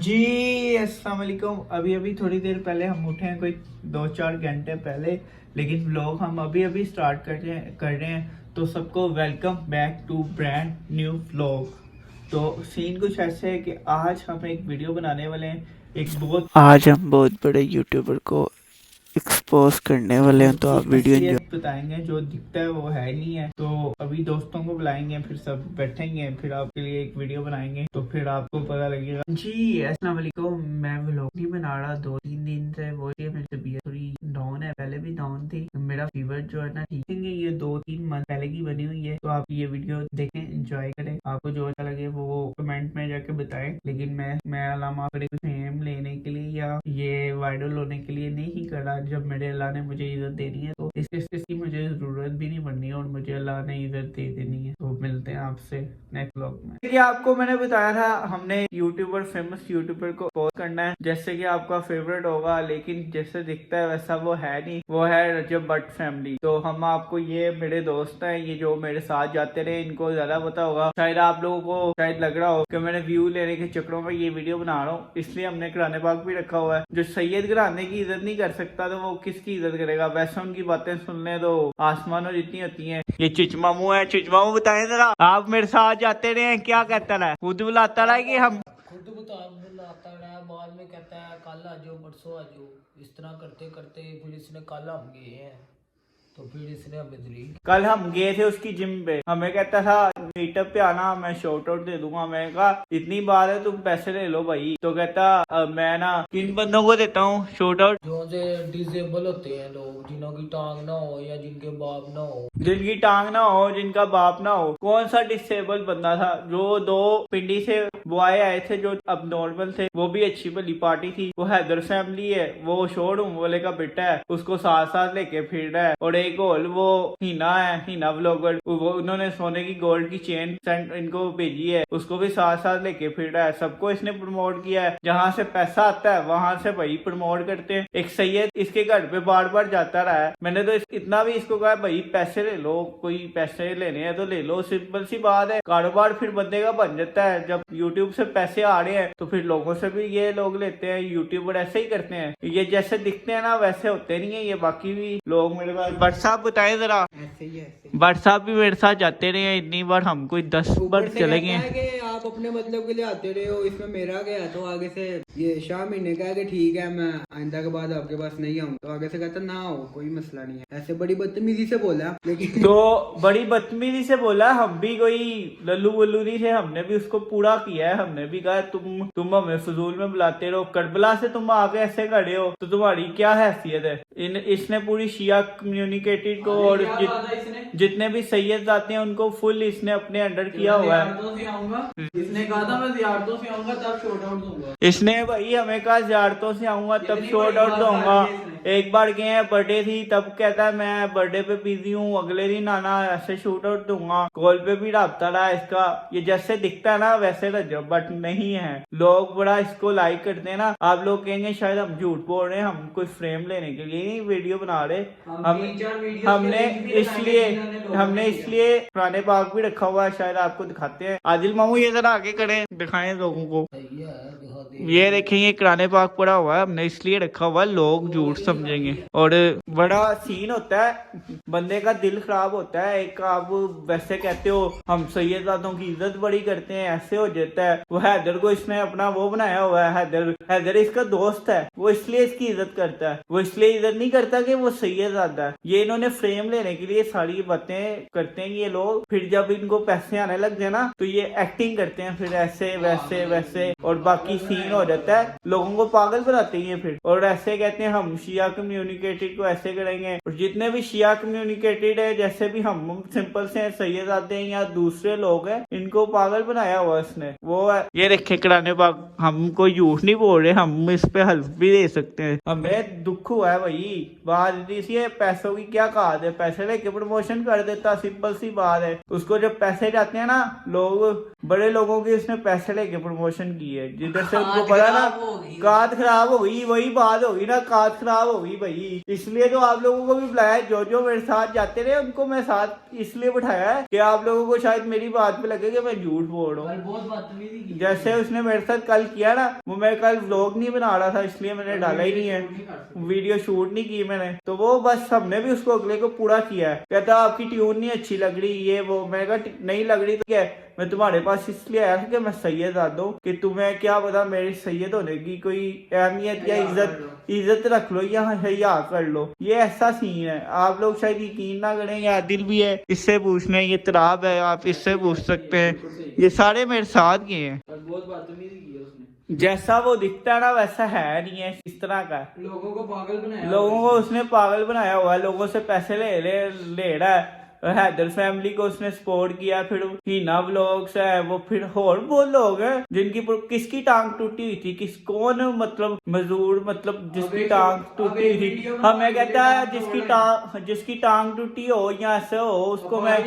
जी अस्सलाम वालेकुम। अभी अभी थोड़ी देर पहले हम उठे हैं, कोई 2-4 घंटे पहले, लेकिन व्लॉग हम अभी अभी स्टार्ट कर रहे हैं। तो सबको welcome back to brand new vlog. तो सीन कुछ ऐसे है कि आज हम एक वीडियो बनाने वाले हैं। आज हम बहुत बड़े यूट्यूबर को एक्सपोज करने वाले हैं, तो आप वीडियो एंजॉय बताएंगे। जो दिखता है वो है नहीं है, तो अभी दोस्तों को बुलाएंगे, फिर सब बैठेंगे, फिर आपके लिए एक वीडियो बनाएंगे, तो फिर आपको पता लगेगा। जी अस्सलाम वालेकुम। मैं व्लॉग नहीं बना रहा 2-3 दिन से, वो मेरी तबीयत थोड़ी डाउन है, पहले भी डाउन थी। मेरा फीवर जो है ना ठीक है, ये 2-3 मंथ पहले की बनी हुई है। तो आप ये वीडियो देखें, एंजॉय करें, आपको जो अच्छा लगे वो कमेंट में जाके बताएं। लेकिन मैं अलामा फेम लेने के लिए या ये वायरल होने के लिए नहीं कर रहा। जब मेरे अल्लाह ने मुझे इज्जत देनी है तो इसकी मुझे जरूरत भी नहीं पड़नी है, और मुझे अल्लाह ने इज्जत दे देनी है। तो मिलते हैं आपसे नेक्स्ट व्लॉग में। देखिए, आपको मैंने बताया था हमने फेमस यूट्यूबर को पोस्ट करना है जैसे कि आपका फेवरेट होगा, लेकिन जैसे दिखता है वैसा वो है नहीं। वो है रजब भट्ट फैमिली। तो हम आपको, ये मेरे दोस्त हैं, ये जो मेरे साथ जाते रहे, इनको ज्यादा पता होगा। शायद आप लोगों को शायद लग रहा हो कि मैंने व्यू लेने के चक्रों में ये वीडियो बना रहा हूँ, इसलिए हमने कुरान पाक भी रखा हुआ है। जो सैयद घराने की इज्जत नहीं कर सकता तो वो किसकी इज्जत करेगा। वैसे उनकी बातें सुनने तो आसमानों जितनी होती हैं। ये चिचमामू है। चिचमामू बताएं जरा, आप मेरे साथ जाते रहे, क्या कहता है? खुद बुलाता रहा कि हम खुद बुलाता रहा, बाद में कहता है कल आ जाओ, परसों आ जाओ। इस तरह करते करते फिर इसने कल हम गए हैं, तो फिर इसने हमें दिली। कल हम गए थे उसकी जिम पे, हमें कहता था मीटअप पे आना, मैं शॉर्ट आउट दे दूंगा। मैं कहा इतनी बात है, तुम पैसे ले लो भाई। तो कहता मैं ना किन बंदों को देता हूँ शॉर्ट आउट? जो से डिसेबल होते हैं लोग, जिन्हों की टांग ना हो या जिनके बाप ना हो। जिनकी टांग ना हो, जिनका बाप ना हो। कौन सा डिसेबल बंदा था? जो 2 पिंडी से बॉय आए थे जो अब नॉर्मल थे, वो भी अच्छी भली पार्टी थी। वो हैदर फैमिली है, वो शोरूम वाले का बेटा है, उसको साथ साथ लेके फिर रहा है। और एक और वो हिना है, हिना व्लॉगर, वो उन्होंने सोने की गोल्ड की चेन इनको भेजी है, उसको भी साथ साथ लेके फिर रहा है। सबको इसने प्रमोट किया है। जहाँ से पैसा आता है वहां से भाई प्रमोट करते हैं। एक सैयद इसके घर पे बार बार जाता रहा है। मैंने तो इतना भी इसको कहा भाई पैसे ले लो, कोई पैसे लेने हैं तो ले लो, सिंपल सी बात है। कारोबार फिर बंदे का बन जाता है। जब यूट्यूब से पैसे आ रहे हैं तो फिर लोगों से भी ये लोग लेते हैं। यूट्यूबर ऐसे ही करते हैं, ये जैसे दिखते हैं ना वैसे होते नहीं है ये। बाकी भी लोग मेरे पास भट्ट साहब बताए जरा। ऐसे ही भट्ट साहब भी मेरे साथ जाते रहे हैं, इतनी बार हम कोई 10 बार चले गए। आप अपने मतलब के लिए आते रहे हो, इसमें मेरा गया तो आगे से ये शाह महीने का है कि ठीक है मैं आइंदा के बाद आपके पास नहीं आऊँ, तो आगे से कहता ना हो, कोई मसला नहीं है। ऐसे बड़ी बदतमीजी से बोला, लेकिन तो बड़ी बदतमीजी से बोला। हम भी कोई लल्लू वल्लू नहीं थे, हमने भी उसको पूरा किया है। हमने भी कहा तुम हमें फजूल में बुलाते रहो, करबला से तुम आके ऐसे खड़े हो तो तुम्हारी क्या हैसियत है? इसने पूरी शिया कम्युनिकेटेड को और जितने भी सैयद आते हैं उनको फुल इसने अपने अंडर किया हुआ है। इसने कहा था मैं ज़ियारतों से आऊंगा तब शॉर्ट आउट दूंगा। इसने भाई हमें कहा ज़ियारतों से आऊंगा तब शॉर्ट आउट दूंगा। एक बार गए हैं बर्थडे थी, तब कहता है मैं बर्थडे पे बिजी हूँ, अगले दिन आना, ऐसे शूट आउट दूंगा। कॉल पे भी रब्ता रहा इसका। ये जैसे दिखता है ना वैसे रजब बट नहीं है। लोग बड़ा इसको लाइक करते हैं ना। आप लोग कहेंगे शायद हम झूठ बोल रहे हैं, हम कोई फ्रेम लेने के लिए नहीं वीडियो बना रहे। हमने इसलिए पुराने पाक भी रखा हुआ है, शायद आपको दिखाते हैं। आदिल मामू ये जरा आगे करें, दिखाएं लोगों को। ये देखेंगे कुरान पाक पड़ा हुआ है, हमने इसलिए रखा हुआ है, लोग झूठ समझेंगे। और बड़ा सीन होता है, बंदे का दिल खराब होता है। एक आप वैसे कहते हो हम सैयदादों की इज्जत बड़ी करते हैं, ऐसे हो जाता है। वो हैदर को इसने अपना वो बनाया हुआ है। हैदर इसका दोस्त है, वो इसलिए इसकी इज्जत करता है। वो इसलिए इज्जत नहीं करता कि वो सैयदादा है। ये इन्होंने फ्रेम लेने के लिए सारी बातें करते हैं ये लोग। फिर जब इनको पैसे आने लग जाए ना तो ये एक्टिंग करते हैं, फिर ऐसे वैसे वैसे, और बाकी सीन हो जाता है। लोगों को पागल बनाते हैं फिर, और ऐसे कहते हैं हम शिया कम्युनिकेटेड को ऐसे करेंगे। और जितने भी शिया कम्युनिकेटेड है, जैसे भी हम सिंपल से सैयद आते हैं या दूसरे लोग हैं, इनको पागल बनाया हुआ इसने। वो है ये देखे कुरान पाक, हम कोई झूठ नहीं बोल रहे, हम इस पे हल्फ भी दे सकते हैं। हमें दुख हुआ है भाई। बात इसी पैसों की क्या कहा है, पैसे लेके प्रमोशन कर देता, सिंपल सी बात है। उसको जब पैसे जाते हैं ना, लोग बड़े लोगों की उसने पैसे लेके प्रमोशन की है, जिधर से उनको पता ना कात खराब हो गई, वही बात होगी ना, कात खराब हो गई भाई। इसलिए तो आप लोगों को भी बुलाया, जो जो मेरे साथ जाते रहे उनको मैं साथ इसलिए बिठाया है कि आप लोगों को शायद मेरी बात पे लगे कि मैं झूठ बोल रहा हूँ। बहुत बदतमीजी की जैसे उसने मेरे साथ कल किया ना, वो मैं कल व्लॉग नहीं बना रहा था इसलिए मैंने डाला ही नहीं है, वीडियो शूट नहीं की मैंने, तो वो बस हमने भी उसको अगले को पूरा किया है। कहता आपकी ट्यून नहीं अच्छी लग रही, ये वो। मैं कहा नहीं लग रही तो क्या है, मैं तुम्हारे पास इसलिए आया था कि मैं सैयद आ दूं, कि तुम्हें क्या पता मेरी सैयद होने की कोई अहमियत या इज्जत रख लो या हया कर लो। ये ऐसा सीन है, आप लोग शायद यकीन ना करें, या दिल भी है इससे पूछने, ये तराब है आप इससे पूछ सकते हैं, ये सारे मेरे साथ गए हैं। बहुत बदतमीजी की है उसने। जैसा वो दिखता है ना वैसा है नहीं है, इस तरह का है। लोगों को पागल बनाया, लोगों को उसने पागल बनाया हुआ है, लोगों से पैसे ले रहा है। हैदर फैमिली को उसने सपोर्ट किया, फिर हीना व्लॉग्स है वो, फिर और बहुत लोग हैं जिनकी किसकी टांग टूटी हुई थी, कौन मतलब मजदूर, मतलब जिसकी टांग टूटी हुई थी, हमें कहता है जिसकी टांग टूटी हो या ऐसे हो उसको मैं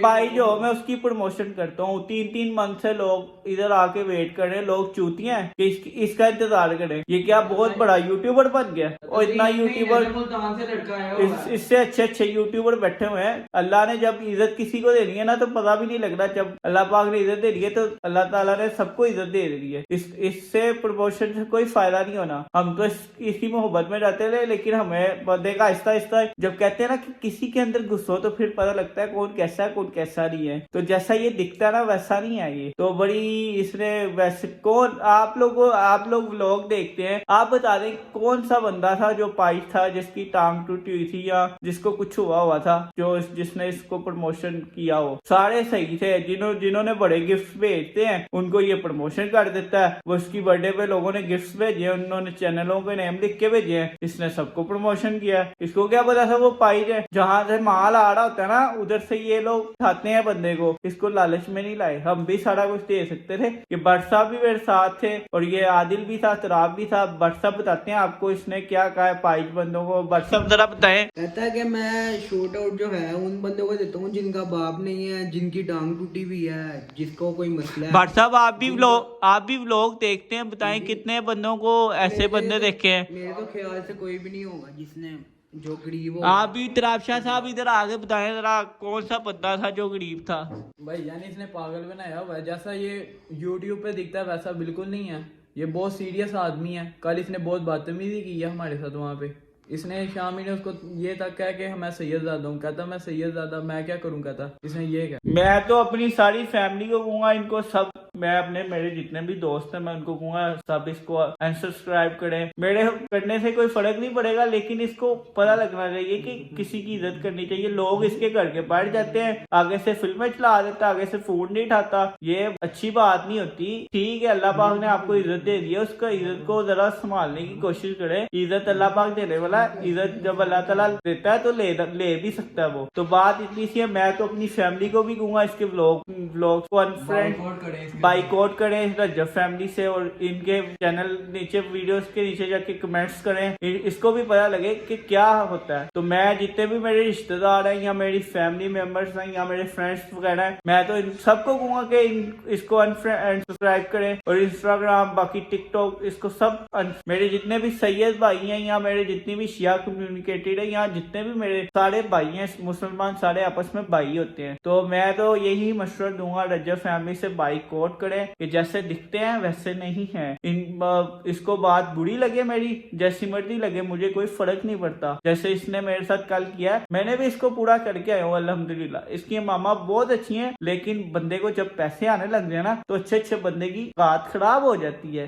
भाई जो मैं उसकी प्रमोशन करता हूँ। 3-3 मंथ से लोग इधर आके वेट कर रहे हैं, लोग चूतियां हैं कि इसका इंतजार करें। ये क्या बहुत बड़ा यूट्यूबर बन गया, और इतना यूट्यूबर, इससे अच्छे यूट्यूबर बैठे हुए हैं। अल्लाह ने जब इज्जत किसी को देनी है ना तो पता भी नहीं लगता, जब अल्लाह पाक ने इज्जत दे दी है तो अल्लाह ताला ने सबको इज्जत दे दी है। इससे प्रमोशन से कोई फायदा नहीं होना। हम तो इसकी मोहब्बत में रहते थे, लेकिन हमें बंदे का आहिस्ता आहिस्ता जब कहते हैं ना कि किसी के अंदर गुस्सा हो तो फिर पता लगता है कौन कैसा है कौन कैसा नहीं है। तो जैसा ये दिखता है ना वैसा नहीं है ये, तो बड़ी इसने वैसे कौन आप लोग व्लॉग देखते हैं, आप बता दें कौन सा बंदा था जो पाइट था, जिसकी टांग टूटी हुई थी या जिसको कुछ हुआ था, जिसने इसको प्रमोशन किया हो। सारे सही थे, जिन्होंने बड़े गिफ्ट भेजते हैं उनको ये प्रमोशन कर देता है। वो उसकी बर्थडे पे लोगों ने गिफ्ट भेजे, उन्होंने चैनलों के नेम लिख के भेजे हैं, इसने सबको प्रमोशन किया। इसको क्या पता था वो पाइट है, जहां से माल आ रहा होता है ना उधर से ये लोग उठाते हैं बंदे को, इसको लालच में नहीं लाए। हम भी सारा कुछ दे सकते थे। ये भट्ट साहब भी मेरे साथ थे और ये आदिल भी था, तराब भी था। भट्ट साहब बताते हैं आपको इसने क्या कहा है पाइट बंदों को। भट्ट साहब जरा बताएं। कहता है कि मैं शूट आउट जो है उन बंदों को देता हूँ जिनका बाप नहीं है, जिनकी टांग टूटी हुई है, जिसको कोई मसला है। भट्ट साहब आप भी व्लॉग देखते हैं, बताएं कितने बंदों को ऐसे बंदे देखे हैं? मेरे तो ख्याल से कोई भी नहीं होगा जिसने जो गरीब हो। आप भी तराबशाह साहब इधर आगे बताएं जरा, कौन सा बंदा था जो गरीब था? भाई यानी इसने पागल बनाया हुआ है, जैसा ये YouTube पे दिखता है वैसा बिल्कुल नहीं है। ये बहुत सीरियस आदमी है। कल इसने बहुत बदतमीजी की है हमारे साथ वहाँ पे। इसने शामी ने उसको ये तक कहा कि मैं सैयदजादा हूँ, कहता मैं सैयदजादा, मैं क्या करूँ, कहता इसने ये कहा। मैं तो अपनी सारी फैमिली को कहूंगा, इनको सब, मैं अपने मेरे जितने भी दोस्त हैं मैं उनको कहूंगा सब इसको अनसब्सक्राइब करें। मेरे करने से कोई फर्क नहीं पड़ेगा, लेकिन इसको पता लगना चाहिए कि किसी की इज्जत करनी चाहिए। लोग इसके घर के बैठ जाते हैं, आगे से फिल्में चला देता, आगे से फूड नहीं उठाता, ये अच्छी बात नहीं होती। ठीक है, अल्लाह पाक ने आपको इज्जत दे दी है, उसका इज्जत को जरा संभालने की कोशिश करें। इज्जत अल्लाह पाक देने वाला, इज्जत जब अल्लाह ताला देता है तो ले भी सकता है वो। तो बात इतनी सी है, मैं तो अपनी फैमिली को भी कहूंगा इसके व्लॉग को अनफ्रेंड बाइकआउट करें रजब फैमिली से, और इनके चैनल नीचे वीडियोस के नीचे जाके कमेंट्स करें, इसको भी पता लगे कि क्या होता है। तो मैं जितने भी मेरे रिश्तेदार हैं या मेरी फैमिली मेंबर्स हैं या मेरे फ्रेंड्स वगैरह हैं, मैं तो इन सबको कहूंगा कि इसको अनसब्सक्राइब करें। और इंस्टाग्राम, बाकी टिकटॉक, इसको सब मेरे जितने भी सैयद भाई हैं या मेरे जितनी भी शिया कम्युनिकेटेड है या जितने भी मेरे सारे भाई हैं, मुसलमान सारे आपस में भाई होते हैं। तो मैं तो यही मशवरा दूंगा रजब फैमिली से, बाइकआउट करें कि जैसे दिखते हैं वैसे नहीं है। इसको बात बुरी लगे मेरी, जैसी मर्जी लगे, मुझे कोई फर्क नहीं पड़ता। जैसे इसने मेरे साथ कल किया, मैंने भी इसको पूरा करके आया हूँ अल्हम्दुलिल्लाह। इसकी मामा बहुत अच्छी हैं, लेकिन बंदे को जब पैसे आने लग जाए ना तो अच्छे बंदे की कात खराब हो जाती है।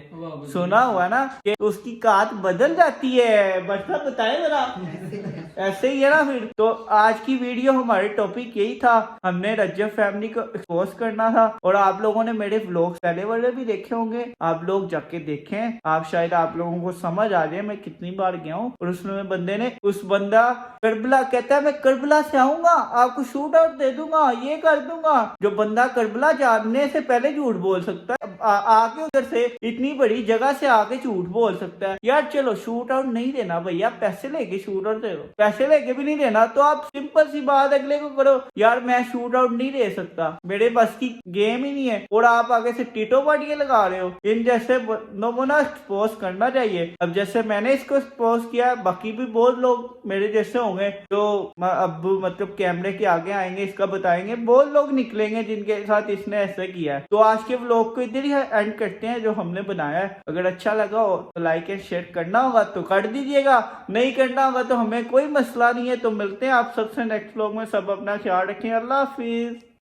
सुना हुआ ना कि उसकी कात बदल जाती है। बच्चा बताए जरा, ऐसे ही है ना फिर। तो आज की वीडियो हमारे टॉपिक यही था, हमने रजब फैमिली को एक्सपोज करना था। और आप लोगों ने मेरे व्लॉग्स पहले वाले भी देखे होंगे, आप लोग जाके देखें, आप शायद आप लोगों को समझ आ जाए मैं कितनी बार गया हूँ। और उसमें बंदे ने, उस बंदा करबला कहता है मैं करबला से आऊंगा, आपको शूट आउट दे दूंगा, ये कर दूंगा। जो बंदा करबला जानने से पहले झूठ बोल सकता है, आके उधर से इतनी बड़ी जगह से आके झूठ बोल सकता है। यार चलो शूट आउट नहीं देना भैया, पैसे लेके शूट आउट दे दो। पैसे लेके भी नहीं देना तो आप सिंपल सी बात अगले को करो, यार मैं शूट आउट नहीं दे सकता, मेरे बस की गेम ही नहीं है, और आप आगे से टीटो पाटियां लगा रहे हो। इन जैसे बंदों को ना एक्सपोज करना चाहिए। अब जैसे मैंने इसको एक्सपोज किया, बाकी भी बहुत लोग मेरे जैसे होंगे जो अब मतलब कैमरे के आगे आएंगे, इसका बताएंगे, बहुत लोग निकलेंगे जिनके साथ इसने ऐसे किया है। तो आज के व्लॉग को इधर ही एंड करते हैं जो हमने बनाया है। अगर अच्छा लगा हो तो लाइक एंड शेयर करना होगा तो कर दीजिएगा, नहीं करना होगा तो हमें कोई मसला नहीं है। तो मिलते हैं आप सबसे नेक्स्ट व्लॉग में। सब अपना ख्याल रखें। अल्लाह हाफिज।